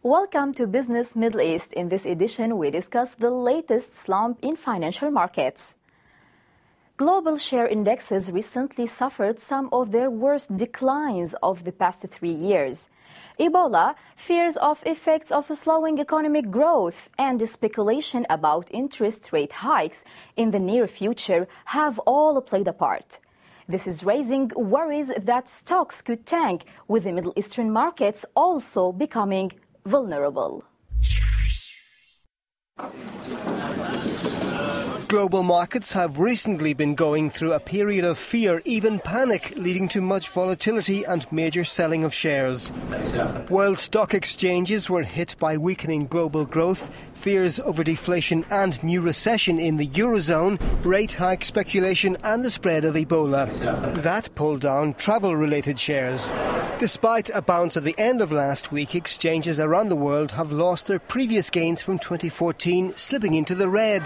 Welcome to Business Middle East. In this edition, we discuss the latest slump in financial markets. Global share indexes recently suffered some of their worst declines of the past 3 years. Ebola, fears of effects of slowing economic growth, and the speculation about interest rate hikes in the near future have all played a part. This is raising worries that stocks could tank, with the Middle Eastern markets also becoming vulnerable. Global markets have recently been going through a period of fear, even panic, leading to much volatility and major selling of shares. World stock exchanges were hit by weakening global growth, fears over deflation and new recession in the eurozone, rate hike speculation and the spread of Ebola. That pulled down travel-related shares. Despite a bounce at the end of last week, exchanges around the world have lost their previous gains from 2014, slipping into the red.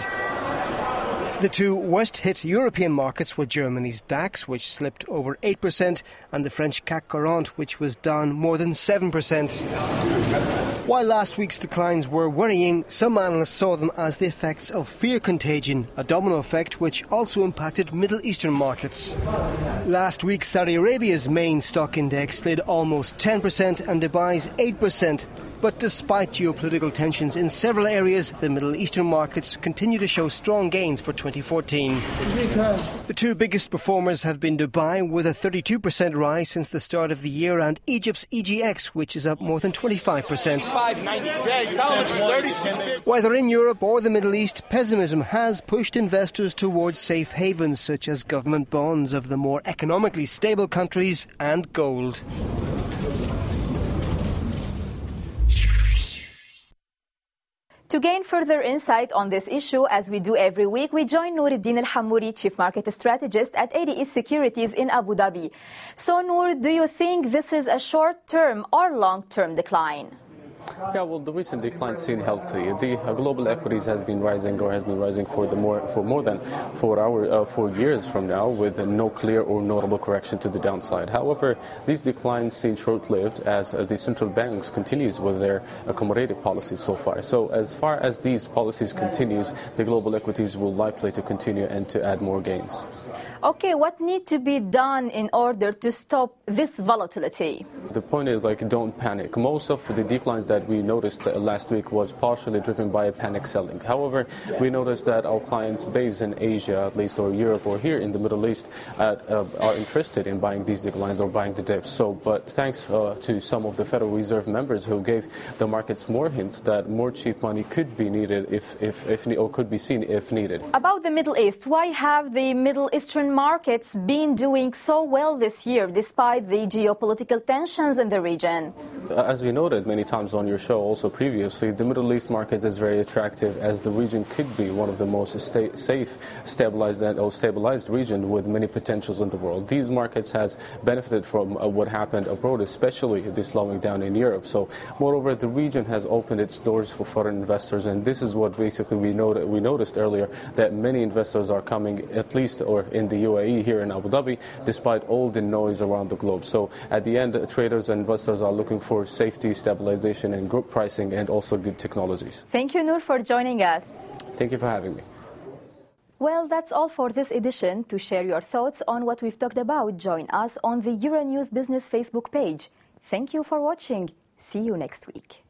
The two worst-hit European markets were Germany's DAX, which slipped over 8%, and the French CAC 40, which was down more than 7%. While last week's declines were worrying, some analysts saw them as the effects of fear contagion, a domino effect which also impacted Middle Eastern markets. Last week, Saudi Arabia's main stock index slid almost 10% and Dubai's 8%. But despite geopolitical tensions in several areas, the Middle Eastern markets continue to show strong gains for 2014. The two biggest performers have been Dubai, with a 32% rise since the start of the year, and Egypt's EGX, which is up more than 25%. Whether in Europe or the Middle East, pessimism has pushed investors towards safe havens such as government bonds of the more economically stable countries and gold. To gain further insight on this issue, as we do every week, we join Nuruddin Al-Hammoury, Chief Market Strategist at ADE Securities in Abu Dhabi. So, Noor, do you think this is a short-term or long-term decline? Yeah, well, the recent decline seemed healthy. The global equities has been rising for more than 4 years from now, with no clear or notable correction to the downside. However, these declines seem short-lived as the central banks continues with their accommodative policies so far. So, as far as these policies continues, the global equities will likely to continue and to add more gains. Okay, what needs to be done in order to stop this volatility? The point is, don't panic. Most of the declines that we noticed last week was partially driven by panic selling. However, we noticed that our clients based in Asia, at least, or Europe, or here in the Middle East, are interested in buying these declines or buying the dips. But thanks to some of the Federal Reserve members who gave the markets more hints that more cheap money could be needed or could be seen if needed. About the Middle East, why have the Middle Eastern markets been doing so well this year, despite the geopolitical tensions in the region? As we noted many times on your show also previously, the Middle East market is very attractive, as the region could be one of the most safe, stabilized region with many potentials in the world. These markets has benefited from what happened abroad, especially the slowing down in Europe. So, moreover, the region has opened its doors for foreign investors, and this is what basically we noticed earlier, that many investors are coming, at least or in the UAE here in Abu Dhabi, despite all the noise around the globe. So, at the end, traders and investors are looking for safety, stabilization, and group pricing, and also good technologies. Thank you, Noor, for joining us. Thank you for having me. Well, that's all for this edition. To share your thoughts on what we've talked about, join us on the Euronews Business Facebook page. Thank you for watching. See you next week.